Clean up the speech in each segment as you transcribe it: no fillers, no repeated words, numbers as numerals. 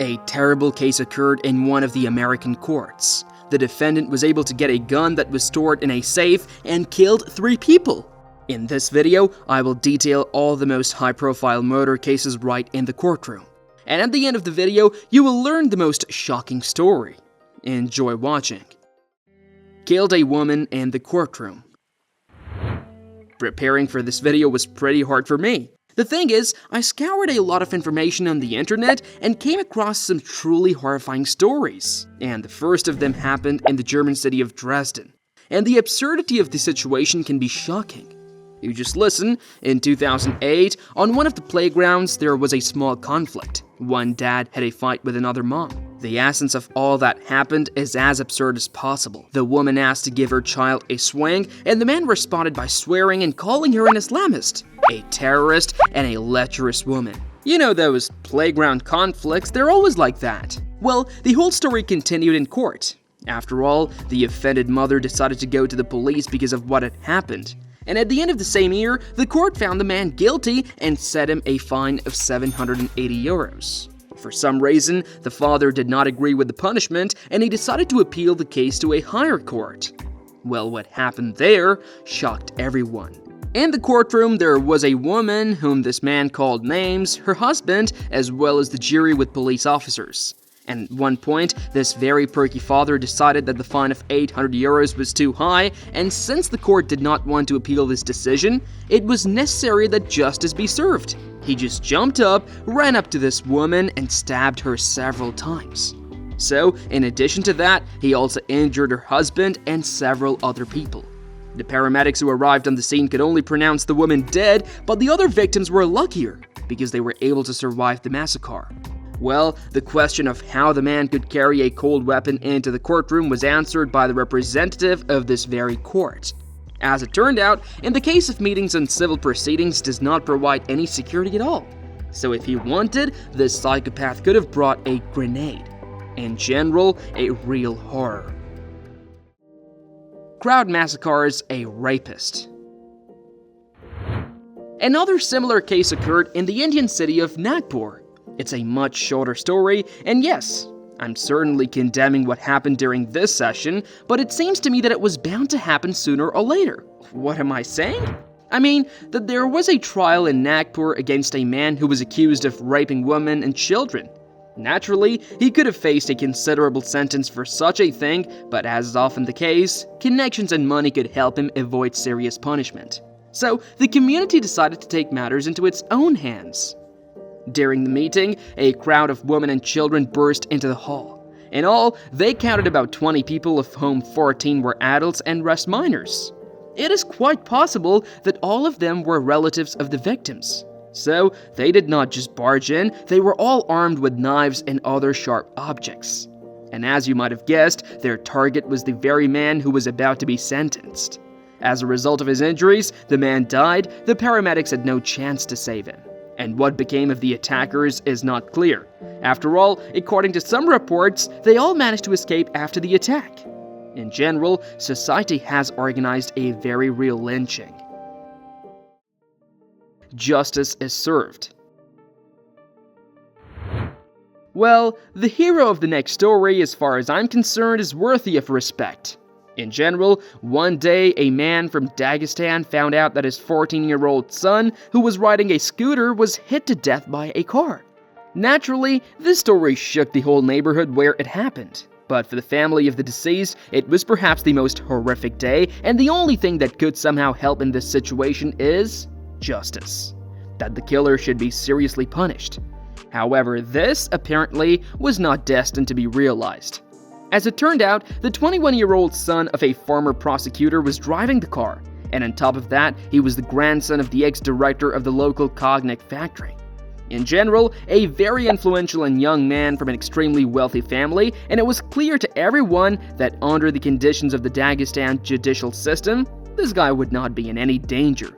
A terrible case occurred in one of the American courts. The defendant was able to get a gun that was stored in a safe and killed 3 people. In this video, I will detail all the most high-profile murder cases right in the courtroom. And at the end of the video, you will learn the most shocking story. Enjoy watching. Killed a woman in the courtroom. Preparing for this video was pretty hard for me. The thing is, I scoured a lot of information on the internet and came across some truly horrifying stories. And the first of them happened in the German city of Dresden. And the absurdity of the situation can be shocking. You just listen. In 2008, on one of the playgrounds, there was a small conflict. One dad had a fight with another mom. The essence of all that happened is as absurd as possible. The woman asked to give her child a swing, and the man responded by swearing and calling her an Islamist, a terrorist, and a lecherous woman. You know those playground conflicts, they're always like that. Well, the whole story continued in court. After all, the offended mother decided to go to the police because of what had happened. And at the end of the same year, the court found the man guilty and set him a fine of 780 euros. For some reason, the father did not agree with the punishment, and he decided to appeal the case to a higher court. Well, what happened there shocked everyone. In the courtroom, there was a woman whom this man called names, her husband, as well as the jury with police officers. And at one point, this very perky father decided that the fine of 800 euros was too high, and since the court did not want to appeal this decision, it was necessary that justice be served. He just jumped up, ran up to this woman, and stabbed her several times. So, in addition to that, he also injured her husband and several other people. The paramedics who arrived on the scene could only pronounce the woman dead, but the other victims were luckier, because they were able to survive the massacre. Well, the question of how the man could carry a cold weapon into the courtroom was answered by the representative of this very court. As it turned out, in the case of meetings and civil proceedings does not provide any security at all. So if he wanted, this psychopath could have brought a grenade. In general, a real horror. Crowd massacres a rapist. Another similar case occurred in the Indian city of Nagpur. It's a much shorter story, and yes, I'm certainly condemning what happened during this session, but it seems to me that it was bound to happen sooner or later. What am I saying? I mean, that there was a trial in Nagpur against a man who was accused of raping women and children. Naturally, he could have faced a considerable sentence for such a thing, but as is often the case, connections and money could help him avoid serious punishment. So, the community decided to take matters into its own hands. During the meeting, a crowd of women and children burst into the hall. In all, they counted about 20 people, of whom 14 were adults and rest minors. It is quite possible that all of them were relatives of the victims. So, they did not just barge in, they were all armed with knives and other sharp objects. And as you might have guessed, their target was the very man who was about to be sentenced. As a result of his injuries, the man died. The paramedics had no chance to save him. And what became of the attackers is not clear. After all, according to some reports, they all managed to escape after the attack. In general, society has organized a very real lynching. Justice is served. Well, the hero of the next story, as far as I'm concerned, is worthy of respect. In general, one day a man from Dagestan found out that his 14-year-old son, who was riding a scooter, was hit to death by a car. Naturally, this story shook the whole neighborhood where it happened. But for the family of the deceased, it was perhaps the most horrific day, and the only thing that could somehow help in this situation is justice. That the killer should be seriously punished. However, this, apparently, was not destined to be realized. As it turned out, the 21-year-old son of a former prosecutor was driving the car, and on top of that, he was the grandson of the ex-director of the local cognac factory. In general, a very influential and young man from an extremely wealthy family, and it was clear to everyone that under the conditions of the Dagestan judicial system, this guy would not be in any danger.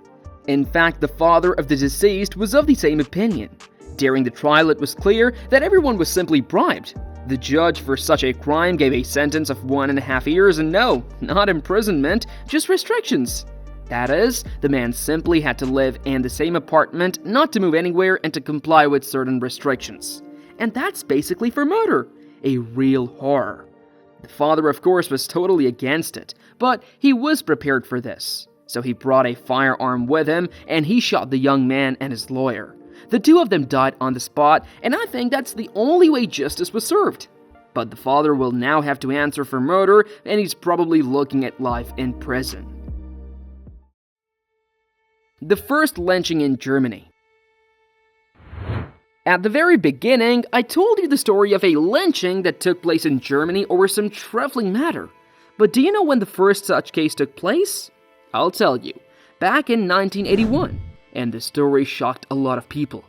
In fact, the father of the deceased was of the same opinion. During the trial, it was clear that everyone was simply bribed. The judge for such a crime gave a sentence of 1.5 years, and no, not imprisonment, just restrictions. That is, the man simply had to live in the same apartment, not to move anywhere, and to comply with certain restrictions. and that's basically for murder. A real horror. The father, of course, was totally against it, but he was prepared for this. So he brought a firearm with him, and he shot the young man and his lawyer. The two of them died on the spot, and I think that's the only way justice was served. But the father will now have to answer for murder, and he's probably looking at life in prison. The first lynching in Germany. At the very beginning, I told you the story of a lynching that took place in Germany over some trifling matter. But do you know when the first such case took place? I'll tell you, back in 1981, and the story shocked a lot of people.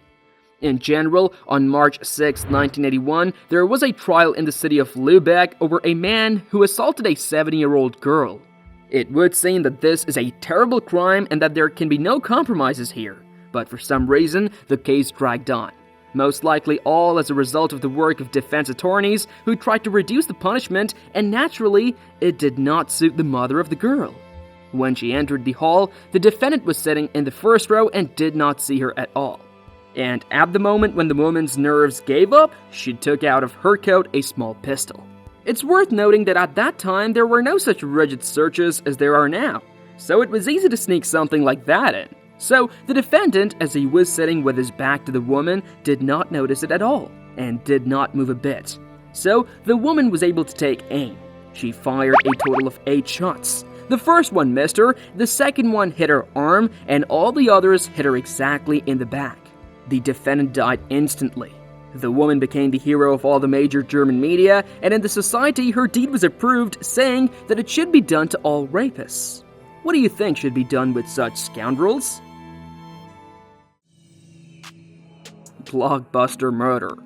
In general, on March 6, 1981, there was a trial in the city of Lübeck over a man who assaulted a 7-year-old girl. It would seem that this is a terrible crime and that there can be no compromises here, but for some reason, the case dragged on. Most likely all as a result of the work of defense attorneys who tried to reduce the punishment, and naturally, it did not suit the mother of the girl. When she entered the hall, the defendant was sitting in the first row and did not see her at all. And at the moment when the woman's nerves gave up, she took out of her coat a small pistol. It's worth noting that at that time there were no such rigid searches as there are now, so it was easy to sneak something like that in. So the defendant, as he was sitting with his back to the woman, did not notice it at all, and did not move a bit. So the woman was able to take aim. She fired a total of 8 shots. The first one missed her, the second one hit her arm, and all the others hit her exactly in the back. The defendant died instantly. The woman became the hero of all the major German media, and in the society her deed was approved, saying that it should be done to all rapists. What do you think should be done with such scoundrels? Blockbuster murder.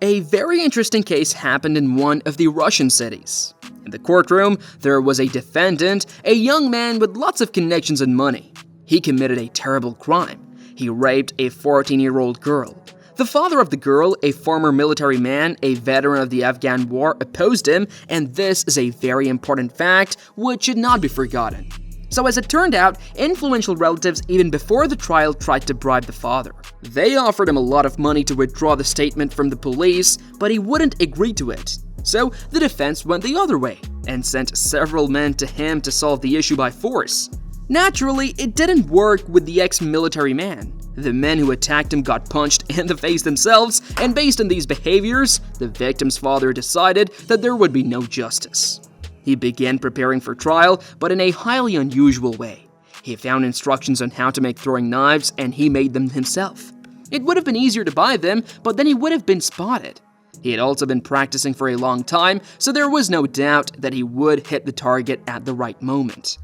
A very interesting case happened in one of the Russian cities. In the courtroom, there was a defendant, a young man with lots of connections and money. He committed a terrible crime. He raped a 14-year-old girl. The father of the girl, a former military man, a veteran of the Afghan War, opposed him, and this is a very important fact which should not be forgotten. So as it turned out, influential relatives even before the trial tried to bribe the father. They offered him a lot of money to withdraw the statement from the police, but he wouldn't agree to it. So the defense went the other way and sent several men to him to solve the issue by force. Naturally, it didn't work with the ex-military man. The men who attacked him got punched in the face themselves, and based on these behaviors, the victim's father decided that there would be no justice. He began preparing for trial, but in a highly unusual way. He found instructions on how to make throwing knives, and he made them himself. It would have been easier to buy them, but then he would have been spotted. He had also been practicing for a long time, so there was no doubt that he would hit the target at the right moment.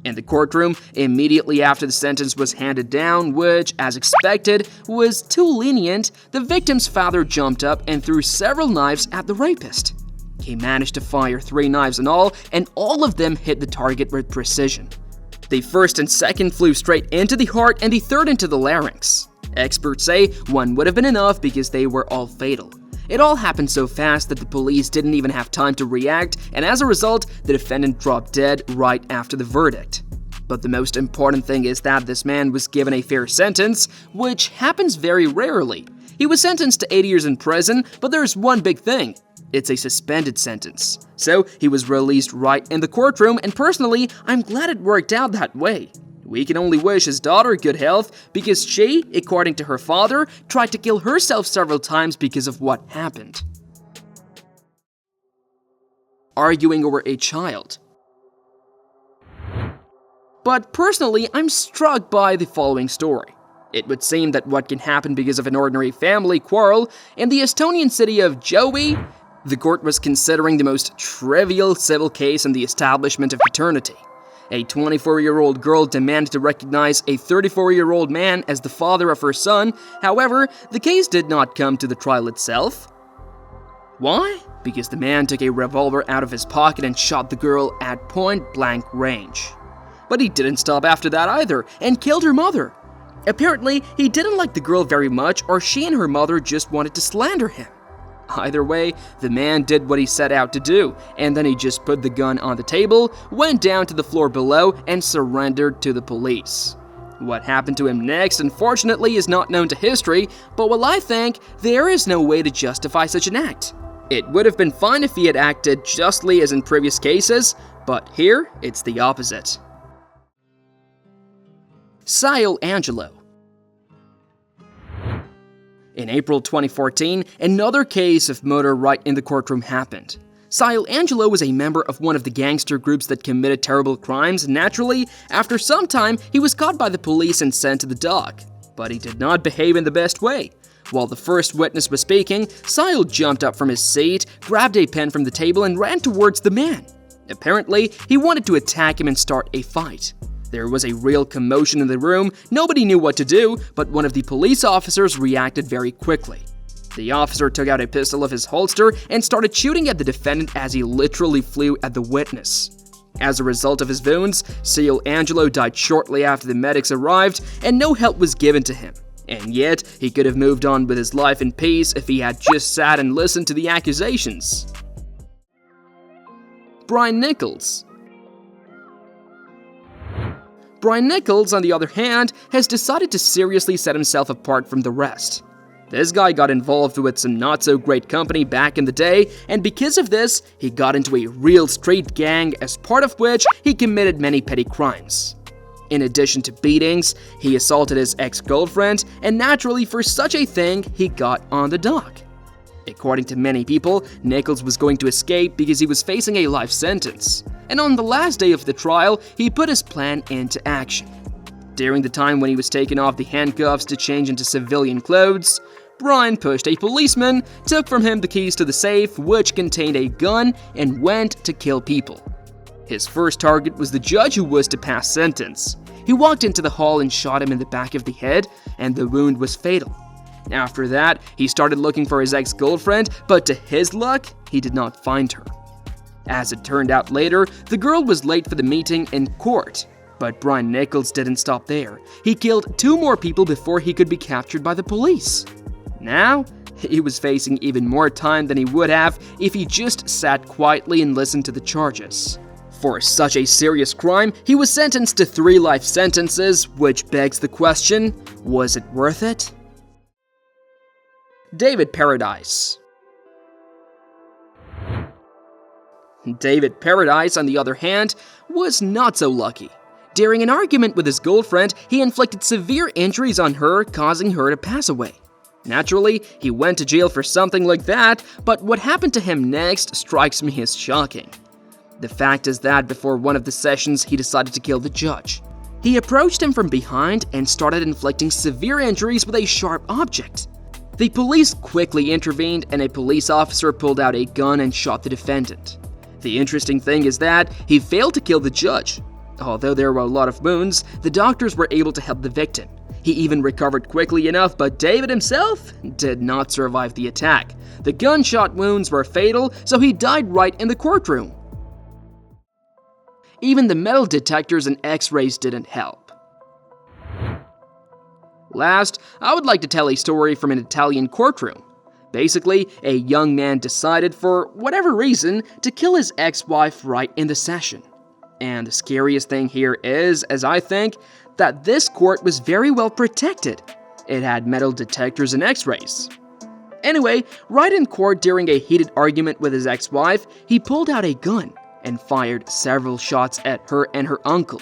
In the courtroom, immediately after the sentence was handed down, which, as expected, was too lenient, the victim's father jumped up and threw several knives at the rapist. He managed to fire 3 knives in all, and all of them hit the target with precision. The first and second flew straight into the heart, and the third into the larynx. Experts say one would have been enough because they were all fatal. It all happened so fast that the police didn't even have time to react, and as a result, the defendant dropped dead right after the verdict. But the most important thing is that this man was given a fair sentence, which happens very rarely. He was sentenced to 8 years in prison, but there's one big thing. It's a suspended sentence. So he was released right in the courtroom, and personally, I'm glad it worked out that way. We can only wish his daughter good health because she, according to her father, tried to kill herself several times because of what happened. Arguing over a child. But personally, I'm struck by the following story. It would seem that what can happen because of an ordinary family quarrel, in the Estonian city of Joey, the court was considering the most trivial civil case in the establishment of paternity. A 24-year-old girl demanded to recognize a 34-year-old man as the father of her son. However, the case did not come to the trial itself. Why? Because the man took a revolver out of his pocket and shot the girl at point-blank range. But he didn't stop after that either, and killed her mother. Apparently, he didn't like the girl very much, or she and her mother just wanted to slander him. Either way, the man did what he set out to do, and then he just put the gun on the table, went down to the floor below, and surrendered to the police. What happened to him next, unfortunately, is not known to history, but while I think there is no way to justify such an act. It would have been fine if he had acted justly as in previous cases, but here it's the opposite. Sile Angelo. In April 2014, another case of murder right in the courtroom happened. Sile Angelo was a member of one of the gangster groups that committed terrible crimes, and naturally, after some time, he was caught by the police and sent to the dock. But he did not behave in the best way. While the first witness was speaking, Sile jumped up from his seat, grabbed a pen from the table, and ran towards the man. Apparently, he wanted to attack him and start a fight. There was a real commotion in the room, nobody knew what to do, but one of the police officers reacted very quickly. The officer took out a pistol of his holster and started shooting at the defendant as he literally flew at the witness. As a result of his wounds, Sile Angelo died shortly after the medics arrived, and no help was given to him. And yet, he could have moved on with his life in peace if he had just sat and listened to the accusations. Brian Nichols. Brian Nichols, on the other hand, has decided to seriously set himself apart from the rest. This guy got involved with some not-so-great company back in the day, and because of this, he got into a real street gang, as part of which he committed many petty crimes. In addition to beatings, he assaulted his ex-girlfriend, and naturally for such a thing, he got on the dock. According to many people, Nichols was going to escape because he was facing a life sentence, and on the last day of the trial, he put his plan into action. During the time when he was taking off the handcuffs to change into civilian clothes, Brian pushed a policeman, took from him the keys to the safe, which contained a gun, and went to kill people. His first target was the judge who was to pass sentence. He walked into the hall and shot him in the back of the head, and the wound was fatal. After that, he started looking for his ex-girlfriend, but to his luck, he did not find her. As it turned out later, the girl was late for the meeting in court. But Brian Nichols didn't stop there. He killed 2 more people before he could be captured by the police. Now, he was facing even more time than he would have if he just sat quietly and listened to the charges. For such a serious crime, he was sentenced to 3 life sentences, which begs the question, was it worth it? David Paradise. David Paradise, on the other hand, was not so lucky. During an argument with his girlfriend, he inflicted severe injuries on her, causing her to pass away. Naturally, he went to jail for something like that, but what happened to him next strikes me as shocking. The fact is that before one of the sessions, he decided to kill the judge. He approached him from behind and started inflicting severe injuries with a sharp object. The police quickly intervened, and a police officer pulled out a gun and shot the defendant. The interesting thing is that he failed to kill the judge. Although there were a lot of wounds, the doctors were able to help the victim. He even recovered quickly enough, but David himself did not survive the attack. The gunshot wounds were fatal, so he died right in the courtroom. Even the metal detectors and x-rays didn't help. Last, I would like to tell a story from an Italian courtroom. Basically, a young man decided, for whatever reason, to kill his ex-wife right in the session. And the scariest thing here is, as I think, that this court was very well protected. It had metal detectors and x-rays. Anyway, right in court during a heated argument with his ex-wife, he pulled out a gun and fired several shots at her and her uncle.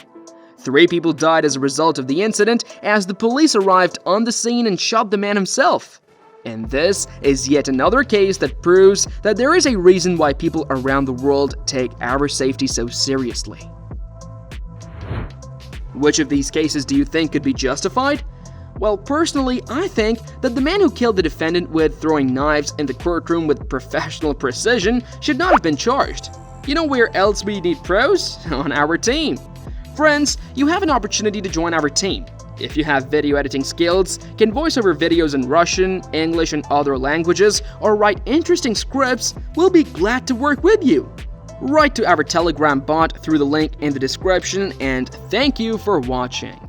3 people died as a result of the incident as the police arrived on the scene and shot the man himself. And this is yet another case that proves that there is a reason why people around the world take our safety so seriously. Which of these cases do you think could be justified? Well, personally, I think that the man who killed the defendant with throwing knives in the courtroom with professional precision should not have been charged. You know where else we need pros? On our team. Friends, you have an opportunity to join our team. If you have video editing skills, can voice over videos in Russian, English, and other languages, or write interesting scripts, we'll be glad to work with you. Write to our Telegram bot through the link in the description, and thank you for watching.